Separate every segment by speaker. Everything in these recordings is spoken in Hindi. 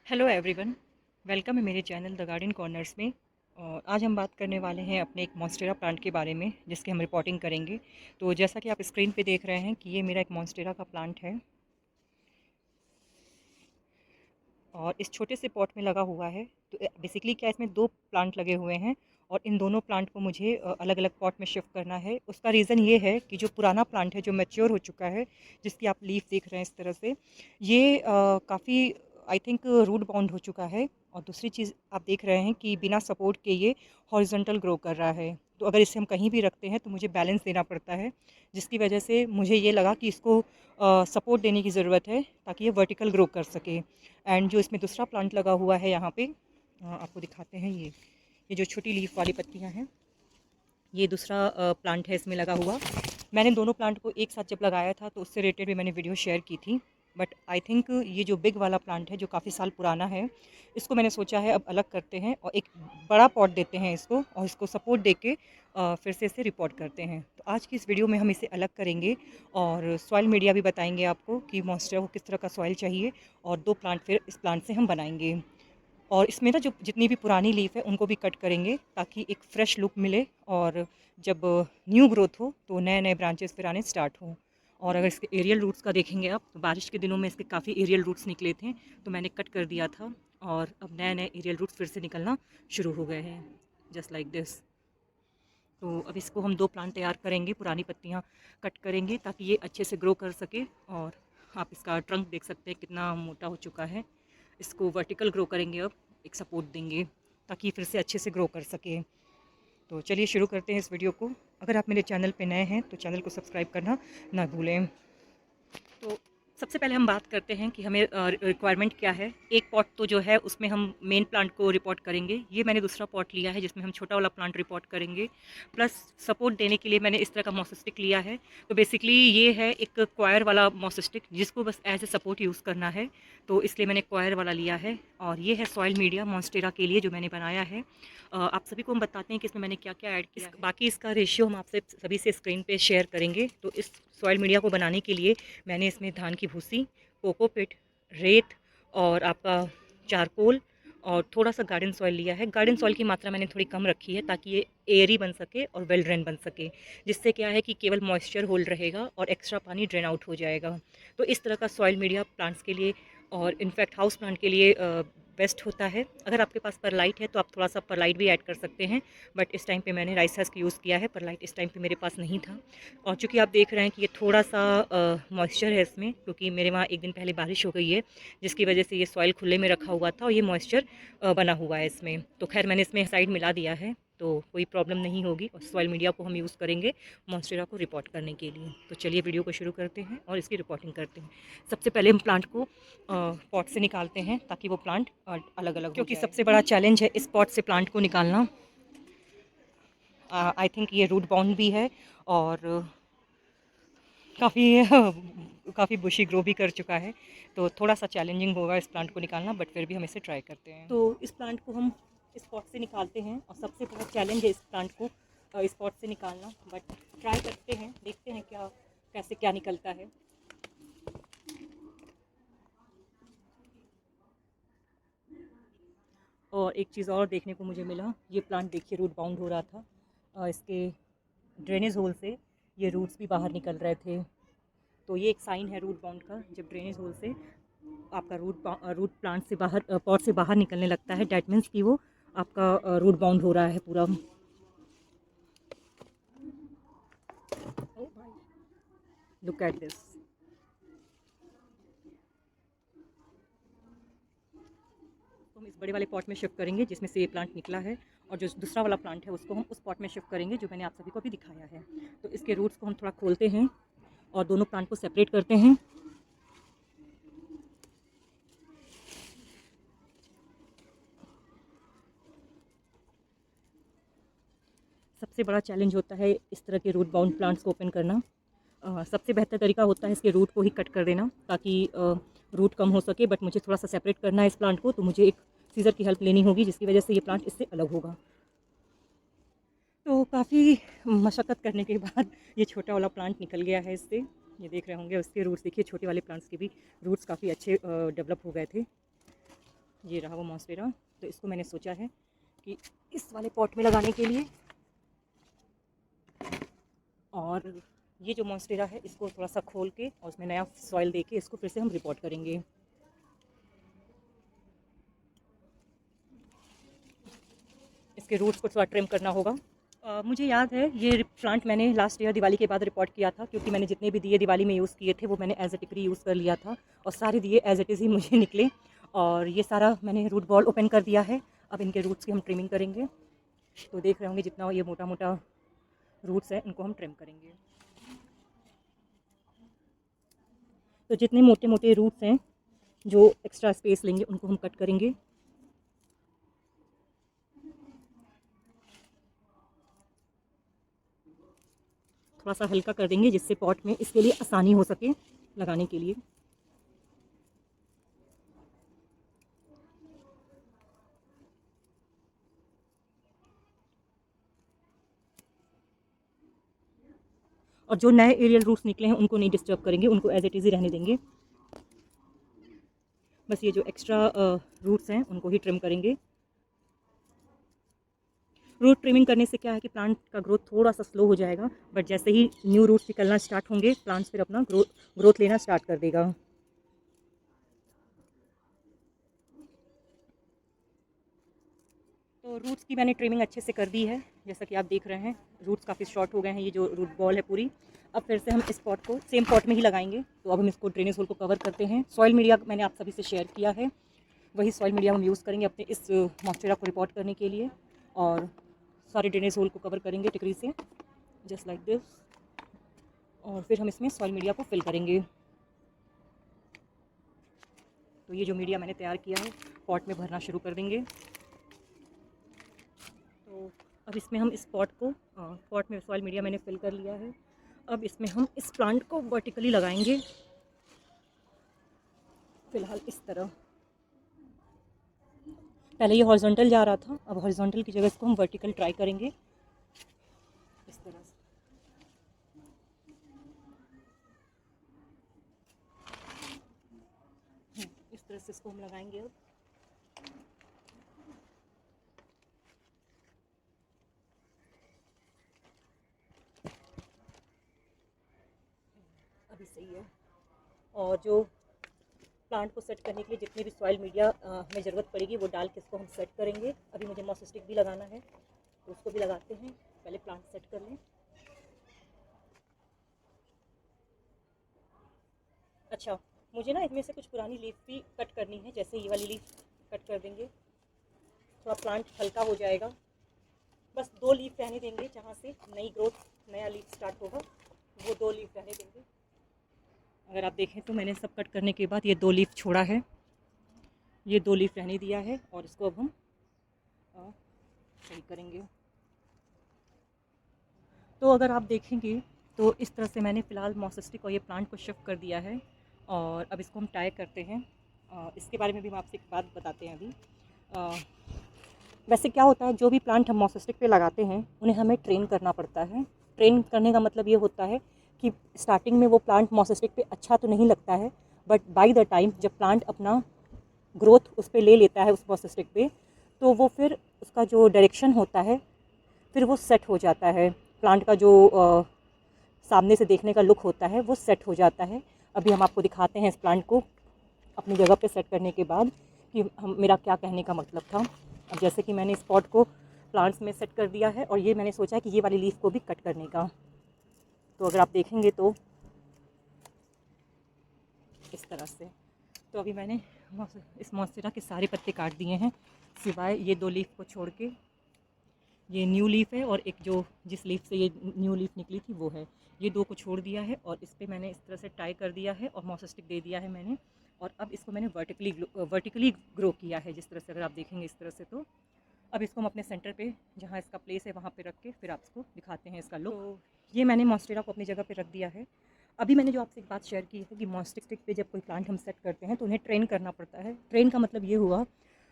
Speaker 1: हेलो एवरीवन, वेलकम है मेरे चैनल द गार्डन कॉर्नर्स में। और आज हम बात करने वाले हैं अपने एक मॉन्स्टेरा प्लांट के बारे में जिसकी हम रिपोर्टिंग करेंगे। तो जैसा कि आप स्क्रीन पे देख रहे हैं कि ये मेरा एक मॉन्स्टेरा का प्लांट है और इस छोटे से पॉट में लगा हुआ है। तो बेसिकली क्या इसमें दो प्लांट लगे हुए हैं और इन दोनों प्लांट को मुझे अलग अलग पॉट में शिफ्ट करना है। उसका रीज़न ये है कि जो पुराना प्लांट है जो मैच्योर हो चुका है, जिसकी आप लीफ देख रहे हैं इस तरह से, ये काफ़ी आई थिंक रूट बाउंड हो चुका है। और दूसरी चीज़ आप देख रहे हैं कि बिना सपोर्ट के ये हॉरिजॉन्टल ग्रो कर रहा है। तो अगर इसे हम कहीं भी रखते हैं तो मुझे बैलेंस देना पड़ता है, जिसकी वजह से मुझे ये लगा कि इसको सपोर्ट देने की ज़रूरत है ताकि ये वर्टिकल ग्रो कर सके। एंड जो इसमें दूसरा प्लांट लगा हुआ है यहाँ पे, आपको दिखाते हैं। ये जो छोटी लीफ वाली पत्तियाँ हैं, ये दूसरा प्लांट है इसमें लगा हुआ। मैंने दोनों प्लांट को एक साथ जब लगाया था तो उससे रिलेटेड भी मैंने वीडियो शेयर की थी। बट आई थिंक ये जो बिग वाला प्लांट है जो काफ़ी साल पुराना है, इसको मैंने सोचा है अब अलग करते हैं और एक बड़ा पॉट देते हैं इसको, और इसको सपोर्ट दे के फिर से इसे रिपोर्ट करते हैं। तो आज की इस वीडियो में हम इसे अलग करेंगे और सॉइल मीडिया भी बताएंगे आपको कि मॉन्स्टेरा को किस तरह का सॉइल चाहिए, और दो प्लांट फिर इस प्लांट से हम बनाएंगे। और इसमें ना जो जितनी भी पुरानी लीफ है उनको भी कट करेंगे ताकि एक फ़्रेश लुक मिले, और जब न्यू ग्रोथ हो तो नए नए ब्रांचेस फिर आने स्टार्ट हों। और अगर इसके एरियल रूट्स का देखेंगे आप, तो बारिश के दिनों में इसके काफ़ी एरियल रूट्स निकले थे, तो मैंने कट कर दिया था और अब नए नए एरियल रूट्स फिर से निकलना शुरू हो गए हैं, जस्ट लाइक दिस। तो अब इसको हम दो प्लांट तैयार करेंगे, पुरानी पत्तियाँ कट करेंगे ताकि ये अच्छे से ग्रो कर सके। और आप इसका ट्रंक देख सकते हैं कितना मोटा हो चुका है। इसको वर्टिकल ग्रो करेंगे, अब एक सपोर्ट देंगे ताकि फिर से अच्छे से ग्रो कर सके। तो चलिए शुरू करते हैं इस वीडियो को। अगर आप मेरे चैनल पे नए हैं तो चैनल को सब्सक्राइब करना ना भूलें। तो सबसे पहले हम बात करते हैं कि हमें रिक्वायरमेंट क्या है। एक पॉट तो जो है उसमें हम मेन प्लांट को रिपोर्ट करेंगे। ये मैंने दूसरा पॉट लिया है जिसमें हम छोटा वाला प्लांट रिपोर्ट करेंगे। प्लस सपोर्ट देने के लिए मैंने इस तरह का मॉसिस्टिक लिया है। तो बेसिकली ये है एक क्वायर वाला मॉसिस्टिक जिसको बस एज ए सपोर्ट यूज़ करना है, तो इसलिए मैंने क्वायर वाला लिया है। और ये है सॉइल मीडिया मॉन्स्टेरा के लिए जो मैंने बनाया है। आप सभी को हम बताते हैं कि इसमें मैंने क्या क्या ऐड किया है। बाकी इसका रेशियो हम आपसे सभी से स्क्रीन पे शेयर करेंगे। तो इस सॉइल मीडिया को बनाने के लिए मैंने इसमें धान की भूसी, कोकोपिट, रेत और आपका चारकोल और थोड़ा सा गार्डन सॉइल लिया है। गार्डन सॉइल की मात्रा मैंने थोड़ी कम रखी है ताकि ये एयरी बन सके और वेल ड्रेन बन सके, जिससे क्या है कि केवल मॉइस्चर होल्ड रहेगा और एक्स्ट्रा पानी ड्रेन आउट हो जाएगा। तो इस तरह का सॉइल मीडिया प्लांट्स के लिए और इनफैक्ट हाउस प्लांट के लिए बेस्ट होता है। अगर आपके पास परलाइट है तो आप थोड़ा सा परलाइट भी ऐड कर सकते हैं, बट इस टाइम पे मैंने राइस हस्क यूज़ किया है, परलाइट इस टाइम पे मेरे पास नहीं था। और चूँकि आप देख रहे हैं कि ये थोड़ा सा मॉइस्चर है इसमें, क्योंकि मेरे वहाँ एक दिन पहले बारिश हो गई है जिसकी वजह से ये सॉइल खुले में रखा हुआ था और ये मॉइस्चर बना हुआ है इसमें। तो खैर मैंने इसमें साइड मिला दिया है, तो कोई प्रॉब्लम नहीं होगी। और सॉइल मीडिया को हम यूज़ करेंगे मॉन्स्टेरा को रिपोर्ट करने के लिए। तो चलिए वीडियो को शुरू करते हैं और इसकी रिपोर्टिंग करते हैं। सबसे पहले हम प्लांट को पॉट से निकालते हैं ताकि वो प्लांट अलग अलग, क्योंकि सबसे बड़ा चैलेंज है इस पॉट से प्लांट को निकालना। आई थिंक ये रूट बाउंड भी है और काफ़ी काफ़ी बुशी ग्रो भी कर चुका है, तो थोड़ा सा चैलेंजिंग होगा इस प्लांट को निकालना, बट फिर भी हम इसे ट्राई करते हैं। तो इस प्लांट को हम इस पॉट से निकालते हैं और सबसे बड़ा चैलेंज है इस प्लांट को इस पॉट से निकालना, बट ट्राई करते हैं, देखते हैं क्या कैसे क्या निकलता है। और एक चीज़ और देखने को मुझे मिला, ये प्लांट देखिए रूट बाउंड हो रहा था, इसके ड्रेनेज होल से ये रूट्स भी बाहर निकल रहे थे। तो ये एक साइन है रूट बाउंड का, जब ड्रेनेज होल से आपका रूट प्लांट से बाहर पॉट से बाहर निकलने लगता है, डैट मीन्स कि वो आपका रूट बाउंड हो रहा है पूरा। Look at this. तो हम इस बड़े वाले पॉट में शिफ्ट करेंगे जिसमें से ये प्लांट निकला है, और जो दूसरा वाला प्लांट है उसको हम उस पॉट में शिफ्ट करेंगे जो मैंने आप सभी को भी दिखाया है। तो इसके रूट्स को हम थोड़ा खोलते हैं और दोनों प्लांट को सेपरेट करते हैं। सबसे बड़ा चैलेंज होता है इस तरह के रूट बाउंड प्लांट्स को ओपन करना। सबसे बेहतर तरीका होता है इसके रूट को ही कट कर देना ताकि रूट कम हो सके, बट मुझे थोड़ा सा सेपरेट करना है इस प्लांट को, तो मुझे एक सीज़र की हेल्प लेनी होगी जिसकी वजह से ये प्लांट इससे अलग होगा। तो काफ़ी मशक्क़त करने के बाद ये छोटा वाला प्लांट निकल गया है इससे। ये देख रहे होंगे उसके रूट्स, देखिए छोटे वाले प्लांट्स के भी रूट्स काफ़ी अच्छे डेवलप हो गए थे। ये रहा वो मॉन्स्टेरा। तो इसको मैंने सोचा है कि इस वाले पॉट में लगाने के लिए, और ये जो मॉन्स्टेरा है इसको थोड़ा सा खोल के और उसमें नया सॉइल दे के इसको फिर से हम रिपोर्ट करेंगे। इसके रूट्स को थोड़ा ट्रिम करना होगा। मुझे याद है ये प्लांट मैंने लास्ट ईयर दिवाली के बाद रिपोर्ट किया था, क्योंकि मैंने जितने भी दिए दिवाली में यूज़ किए थे वो मैंने एज ए टिकरी यूज़ कर लिया था, और सारे दिए एज इट इज़ ही मुझे निकले। और ये सारा मैंने रूट बॉल ओपन कर दिया है। अब इनके रूट्स की हम ट्रिमिंग करेंगे। तो देख रहे होंगे जितना ये मोटा मोटा रूट्स हैं इनको हम ट्रिम करेंगे। तो जितने मोटे मोटे रूट्स हैं जो एक्स्ट्रा स्पेस लेंगे उनको हम कट करेंगे। थोड़ा सा हल्का कर देंगे जिससे पॉट में इसके लिए आसानी हो सके लगाने के लिए। और जो नए एरियल रूट्स निकले हैं उनको नहीं डिस्टर्ब करेंगे, उनको एज इट इज़ ही रहने देंगे। बस ये जो एक्स्ट्रा रूट्स हैं उनको ही ट्रिम करेंगे। रूट ट्रिमिंग करने से क्या है कि प्लांट का ग्रोथ थोड़ा सा स्लो हो जाएगा, बट जैसे ही न्यू रूट्स निकलना स्टार्ट होंगे प्लांट्स फिर अपना ग्रोथ लेना स्टार्ट कर देगा। तो रूट्स की मैंने ट्रिमिंग अच्छे से कर दी है, जैसा कि आप देख रहे हैं रूट्स काफ़ी शॉर्ट हो गए हैं। ये जो रूट बॉल है पूरी, अब फिर से हम इस पॉट को सेम पॉट में ही लगाएंगे। तो अब हम इसको ड्रेनेज होल को कवर करते हैं। सॉइल मीडिया मैंने आप सभी से शेयर किया है, वही सॉइल मीडिया हम यूज़ करेंगे अपने इस मॉइस्चर को रिपोर्ट करने के लिए, और सारे ड्रेनेज होल को कवर करेंगे टिकरी से, जस्ट लाइक दिस। और फिर हम इसमें सॉइल मीडिया को फिल करेंगे। तो ये जो मीडिया मैंने तैयार किया है पॉट में भरना शुरू कर देंगे। तो अब इसमें हम इस पॉट में सॉइल मीडिया मैंने फिल कर लिया है। अब इसमें हम इस प्लांट को वर्टिकली लगाएंगे, फ़िलहाल इस तरह। पहले ये हॉरिजॉन्टल जा रहा था, अब हॉरिजॉन्टल की जगह इसको हम वर्टिकल ट्राई करेंगे इस तरह से। इस तरह से इसको हम लगाएंगे। अभी सही है। और जो प्लांट को सेट करने के लिए जितनी भी सॉइल मीडिया हमें ज़रूरत पड़ेगी वो डाल के इसको हम सेट करेंगे। अभी मुझे मॉस स्टिक भी लगाना है तो उसको भी लगाते हैं, पहले प्लांट सेट कर लें। अच्छा, मुझे ना इनमें से कुछ पुरानी लीफ भी कट करनी है, जैसे ये वाली लीफ कट कर देंगे, थोड़ा प्लांट हल्का हो जाएगा। बस 2 लीफ रहने देंगे, जहाँ से नई ग्रोथ नया लीफ स्टार्ट होगा वो 2 लीफ रहने देंगे। अगर आप देखें तो मैंने सब कट करने के बाद ये 2 लीफ छोड़ा है, ये 2 लीफ रहने दिया है, और इसको अब हम सही करेंगे। तो अगर आप देखेंगे तो इस तरह से मैंने फ़िलहाल मॉसेस्टिक और ये प्लांट को शिफ्ट कर दिया है, और अब इसको हम टाई करते हैं। इसके बारे में भी हम आपसे एक बात बताते हैं अभी। वैसे क्या होता है, जो भी प्लांट हम मॉसेस्टिक पे लगाते हैं उन्हें हमें ट्रेन करना पड़ता है। ट्रेन करने का मतलब ये होता है कि स्टार्टिंग में वो प्लांट मॉसेस्टिक पे अच्छा तो नहीं लगता है, बट बाय द टाइम जब प्लांट अपना ग्रोथ उस पर ले लेता है उस मॉसेस्टिक पे, तो वो फिर उसका जो डायरेक्शन होता है फिर वो सेट हो जाता है। प्लांट का जो सामने से देखने का लुक होता है वो सेट हो जाता है। अभी हम आपको दिखाते हैं इस प्लांट को अपनी जगह पे सेट करने के बाद कि मेरा क्या कहने का मतलब था। अब जैसे कि मैंने स्पॉट को प्लांट्स में सेट कर दिया है, और ये मैंने सोचा कि ये वाली लीफ को भी कट करने का। तो अगर आप देखेंगे तो इस तरह से। तो अभी मैंने इस मॉन्स्टेरा के सारे पत्ते काट दिए हैं, सिवाय ये 2 लीफ को छोड़ के। ये न्यू लीफ है, और एक जो जिस लीफ से ये न्यू लीफ निकली थी वो है। ये 2 को छोड़ दिया है, और इस पर मैंने इस तरह से टाई कर दिया है और मॉसेस्टिक दे दिया है मैंने। और अब इसको मैंने वर्टिकली ग्रो किया है, जिस तरह से अगर आप देखेंगे इस तरह से। तो अब इसको हम अपने सेंटर पे जहाँ इसका प्लेस है वहाँ पे रख के फिर आपको दिखाते हैं इसका लुक। तो ये मैंने मॉन्स्टेरा को अपनी जगह पे रख दिया है। अभी मैंने जो आपसे एक बात शेयर की है कि मॉन्स्टिक पे जब कोई प्लांट हम सेट करते हैं तो उन्हें ट्रेन करना पड़ता है। ट्रेन का मतलब ये हुआ,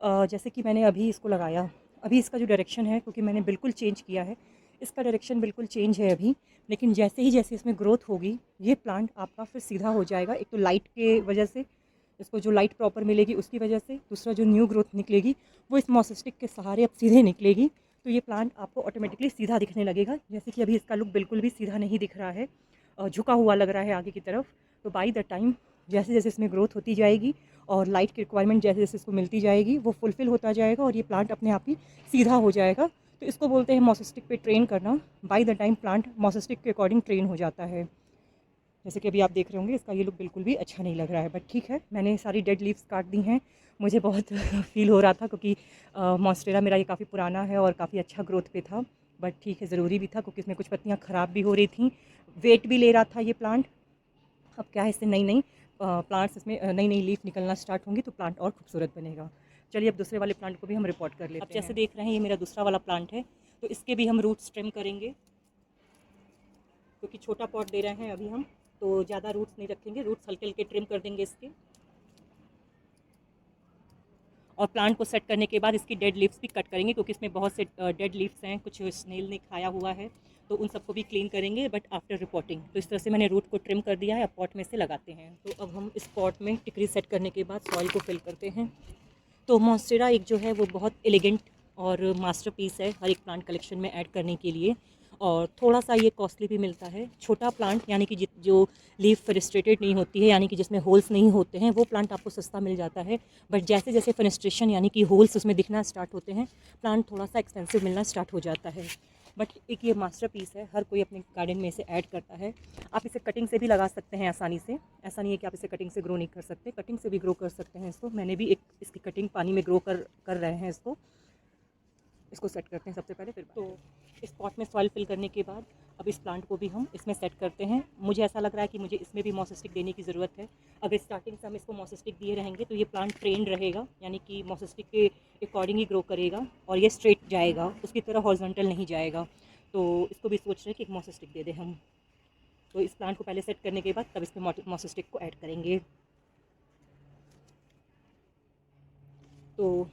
Speaker 1: जैसे कि मैंने अभी इसको लगाया, अभी इसका जो डायरेक्शन है, क्योंकि मैंने बिल्कुल चेंज किया है, इसका डायरेक्शन बिल्कुल चेंज है अभी। लेकिन जैसे ही जैसे इसमें ग्रोथ होगी ये प्लांट आपका फिर सीधा हो जाएगा। एक तो लाइट के वजह से इसको जो लाइट प्रॉपर मिलेगी उसकी वजह से, दूसरा जो न्यू ग्रोथ निकलेगी वो इस मॉस स्टिक के सहारे अब सीधे निकलेगी। तो ये प्लांट आपको ऑटोमेटिकली सीधा दिखने लगेगा। जैसे कि अभी इसका लुक बिल्कुल भी सीधा नहीं दिख रहा है, झुका हुआ लग रहा है आगे की तरफ। तो बाई द टाइम जैसे जैसे इसमें ग्रोथ होती जाएगी और लाइट की रिक्वायरमेंट जैसे जैसे इसको मिलती जाएगी वो फुलफ़िल होता जाएगा और ये प्लांट अपने आप ही सीधा हो जाएगा। तो इसको बोलते हैं मॉस स्टिक पे ट्रेन करना। By the time plant moss stick के अकॉर्डिंग ट्रेन हो जाता है। जैसे कि अभी आप देख रहे होंगे इसका ये लुक बिल्कुल भी अच्छा नहीं लग रहा है, बट ठीक है, मैंने सारी डेड लीव्स काट दी हैं। मुझे बहुत फ़ील हो रहा था क्योंकि मॉन्स्टेरा मेरा ये काफ़ी पुराना है और काफ़ी अच्छा ग्रोथ पे था, बट ठीक है, ज़रूरी भी था क्योंकि इसमें कुछ पत्तियाँ ख़राब भी हो रही थी, वेट भी ले रहा था ये प्लांट। अब क्या है, इससे नई नई प्लांट्स, इसमें नई नई लीफ निकलना स्टार्ट होंगी तो प्लांट और खूबसूरत बनेगा। चलिए अब दूसरे वाले प्लांट को भी हम रिपोर्ट कर लेते हैं। अब जैसे देख रहे हैं ये मेरा दूसरा वाला प्लांट है, तो इसके भी हम रूट्स ट्रिम करेंगे क्योंकि छोटा पॉट दे रहे हैं अभी हम, तो ज़्यादा रूट्स नहीं रखेंगे, रूट्स हल्के हल्के ट्रिम कर देंगे इसके। और प्लांट को सेट करने के बाद इसकी डेड लीव्स भी कट करेंगे क्योंकि इसमें बहुत से डेड लीव्स हैं, कुछ स्नेल ने खाया हुआ है, तो उन सबको भी क्लीन करेंगे बट आफ्टर रिपोर्टिंग। तो इस तरह से मैंने रूट को ट्रिम कर दिया है, अब पॉट में से लगाते हैं। तो अब हम इस पॉट में टिकरी सेट करने के बाद सॉइल को फिल करते हैं। तो मॉन्स्टेरा एक जो है वो बहुत एलिगेंट और मास्टरपीस है हर एक प्लांट कलेक्शन में ऐड करने के लिए, और थोड़ा सा ये कॉस्टली भी मिलता है। छोटा प्लांट यानी कि जो लीफ फेनेस्ट्रेटेड नहीं होती है, यानी कि जिसमें होल्स नहीं होते हैं, वो प्लांट आपको सस्ता मिल जाता है। बट जैसे जैसे फेनेस्ट्रेशन यानी कि होल्स उसमें दिखना स्टार्ट होते हैं, प्लांट थोड़ा सा एक्सपेंसिव मिलना स्टार्ट हो जाता है। बट एक ये मास्टरपीस है, हर कोई अपने गार्डन में इसे ऐड करता है। आप इसे कटिंग से भी लगा सकते हैं आसानी से, ऐसा नहीं है कि आप इसे कटिंग से ग्रो नहीं कर सकते, कटिंग से भी ग्रो कर सकते हैं इसको। मैंने भी एक इसकी कटिंग पानी में ग्रो कर रहे हैं इसको सेट करते हैं सबसे पहले। फिर तो इस पॉट में सॉइल फिल करने के बाद अब इस प्लांट को भी हम इसमें सेट करते हैं। मुझे ऐसा लग रहा है कि मुझे इसमें भी मॉस स्टिक देने की ज़रूरत है। अगर स्टार्टिंग से हम इसको मॉस स्टिक दिए रहेंगे तो ये प्लांट ट्रेंड रहेगा, यानी कि मॉस स्टिक के अकॉर्डिंग ही ग्रो करेगा और ये स्ट्रेट जाएगा, उसकी तरह हॉरिजॉन्टल नहीं जाएगा। तो इसको भी सोच रहे हैं कि एक मॉस स्टिक दे दें हम। तो इस प्लांट को पहले सेट करने के बाद तब इसमें मॉस स्टिक को ऐड करेंगे। तो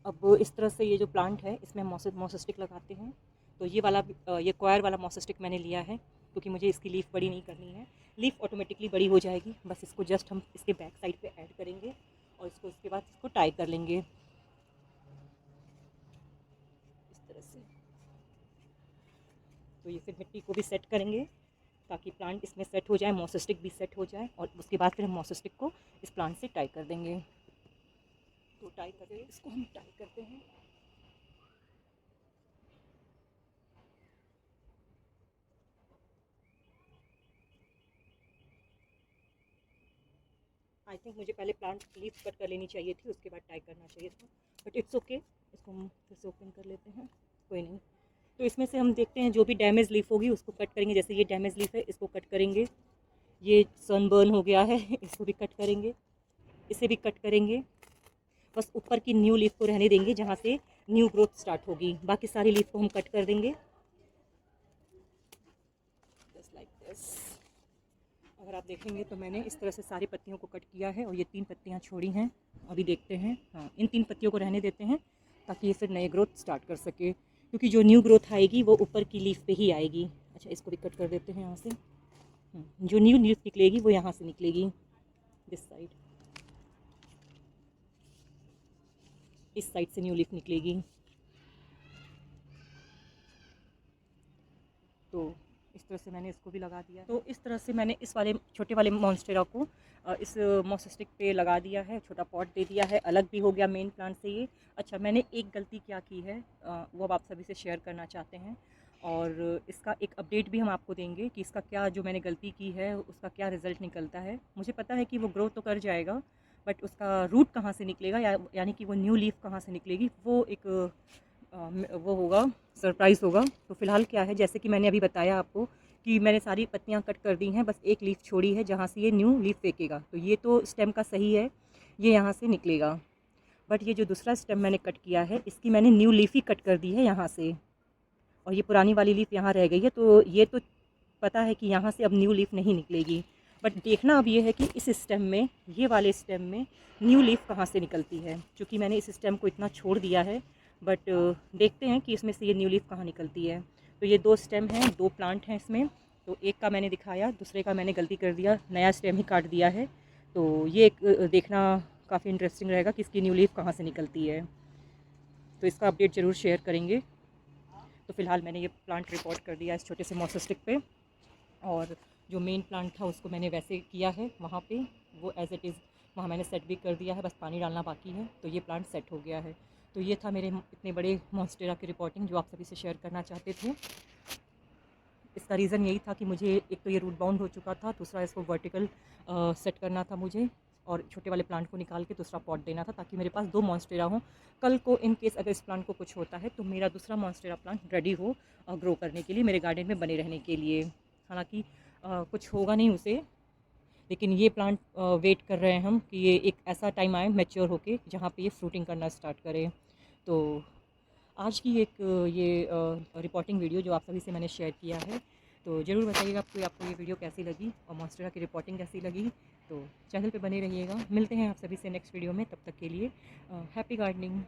Speaker 1: अब इस तरह से ये जो प्लांट है इसमें मॉस स्टिक लगाते हैं। तो ये वाला ये क्वायर वाला मॉस स्टिक मैंने लिया है क्योंकि मुझे इसकी लीफ बड़ी नहीं करनी है, लीफ ऑटोमेटिकली बड़ी हो जाएगी। बस इसको जस्ट हम इसके बैक साइड पे ऐड करेंगे और इसको इसके बाद इसको टाई कर लेंगे इस तरह से। तो ये फिर मिट्टी को भी सेट करेंगे ताकि प्लांट इसमें सेट हो जाए, मॉस स्टिक भी सेट हो जाए, और उसके बाद फिर हम मॉस स्टिक को इस प्लांट से टाई कर देंगे। तो टाई करें, इसको हम टाई करते हैं। आई थिंक मुझे पहले प्लांट लीफ कट कर लेनी चाहिए थी, उसके बाद टाई करना चाहिए था, बट इट्स ओके। इसको हम फिर से ओपन कर लेते हैं, कोई नहीं। तो इसमें से हम देखते हैं जो भी डैमेज लीफ होगी उसको कट करेंगे। जैसे ये डैमेज लीफ है, इसको कट करेंगे। ये सनबर्न हो गया है, इसको भी कट करेंगे, इसे भी कट करेंगे। बस ऊपर की न्यू लीफ को रहने देंगे जहाँ से न्यू ग्रोथ स्टार्ट होगी, बाकी सारी लीफ को हम कट कर देंगे जस्ट लाइक दिस। अगर आप देखेंगे तो मैंने इस तरह से सारी पत्तियों को कट किया है और ये 3 पत्तियाँ छोड़ी हैं। अभी देखते हैं, हाँ, इन 3 पत्तियों को रहने देते हैं ताकि ये फिर नए ग्रोथ स्टार्ट कर सके, क्योंकि जो न्यू ग्रोथ आएगी वो ऊपर की लीफ पे ही आएगी। अच्छा, इसको भी कट कर देते हैं यहाँ से। जो न्यू लीफ निकलेगी वो यहाँ से निकलेगी, दिस साइड, इस साइड से न्यू लीफ निकलेगी। तो इस तरह से मैंने इसको भी लगा दिया। तो इस तरह से मैंने इस वाले छोटे वाले मॉन्स्टेरा को इस मॉस स्टिक पे लगा दिया है, छोटा पॉट दे दिया है, अलग भी हो गया मेन प्लांट से ये। अच्छा, मैंने एक गलती क्या की है वो अब आप सभी से शेयर करना चाहते हैं, और इसका एक अपडेट भी हम आपको देंगे कि इसका क्या, जो मैंने गलती की है उसका क्या रिज़ल्ट निकलता है। मुझे पता है कि वो ग्रो तो कर जाएगा, बट उसका रूट कहाँ से निकलेगा, यानी कि वो न्यू लीफ कहाँ से निकलेगी, वो एक वो होगा, सरप्राइज़ होगा। तो फ़िलहाल क्या है, जैसे कि मैंने अभी बताया आपको कि मैंने सारी पत्तियां कट कर दी हैं, बस एक लीफ छोड़ी है जहाँ से ये न्यू लीफ फेंकेगा। तो ये तो स्टेम का सही है, ये यहाँ से निकलेगा। बट ये जो दूसरा स्टेम मैंने कट किया है इसकी मैंने न्यू लीफ ही कट कर दी है यहाँ से, और ये पुरानी वाली लीफ यहाँ रह गई है। तो ये तो पता है कि यहाँ से अब न्यू लीफ नहीं निकलेगी, बट देखना अब ये है कि इस स्टेम में, ये वाले स्टेम में न्यू लीफ कहाँ से निकलती है, क्योंकि मैंने इस स्टेम को इतना छोड़ दिया है। बट देखते हैं कि इसमें से ये न्यू लीफ कहाँ निकलती है। तो ये 2 स्टेम हैं, 2 प्लांट हैं इसमें। तो एक का मैंने दिखाया, दूसरे का मैंने गलती कर दिया, नया स्टेम ही काट दिया है। तो ये एक देखना काफ़ी इंटरेस्टिंग रहेगा कि इसकी न्यू लीफ कहाँ से निकलती है, तो इसका अपडेट ज़रूर शेयर करेंगे। तो फ़िलहाल मैंने ये प्लांट रिपोर्ट कर दिया इस छोटे से मॉस स्टिक पे, और जो मेन प्लांट था उसको मैंने वैसे किया है वहाँ पे, वो एज़ इट इज़ वहाँ मैंने सेट भी कर दिया है, बस पानी डालना बाकी है। तो ये प्लांट सेट हो गया है। तो ये था मेरे इतने बड़े मॉन्स्टेरा की रिपोर्टिंग जो आप सभी से शेयर करना चाहते थे। इसका रीज़न यही था कि मुझे एक तो ये रूट बाउंड हो चुका था, दूसरा इसको वर्टिकल सेट करना था मुझे, और छोटे वाले प्लांट को निकाल के दूसरा पॉट देना था ताकि मेरे पास 2 मॉन्स्टेरा हों। कल को इन केस अगर इस प्लांट को कुछ होता है तो मेरा दूसरा मॉन्स्टेरा प्लांट रेडी हो ग्रो करने के लिए, मेरे गार्डन में बने रहने के लिए। हालाँकि कुछ होगा नहीं उसे, लेकिन ये प्लांट वेट कर रहे हैं हम कि ये एक ऐसा टाइम आए मैच्योर होके जहाँ पे ये फ्रूटिंग करना स्टार्ट करे। तो आज की एक ये रिपोर्टिंग वीडियो जो आप सभी से मैंने शेयर किया है, तो ज़रूर बताइएगा आपको ये वीडियो कैसी लगी और मॉन्स्टेरा की रिपोर्टिंग कैसी लगी। तो चैनल पे बने रहिएगा, मिलते हैं आप सभी से नेक्स्ट वीडियो में, तब तक के लिए हैप्पी गार्डनिंग।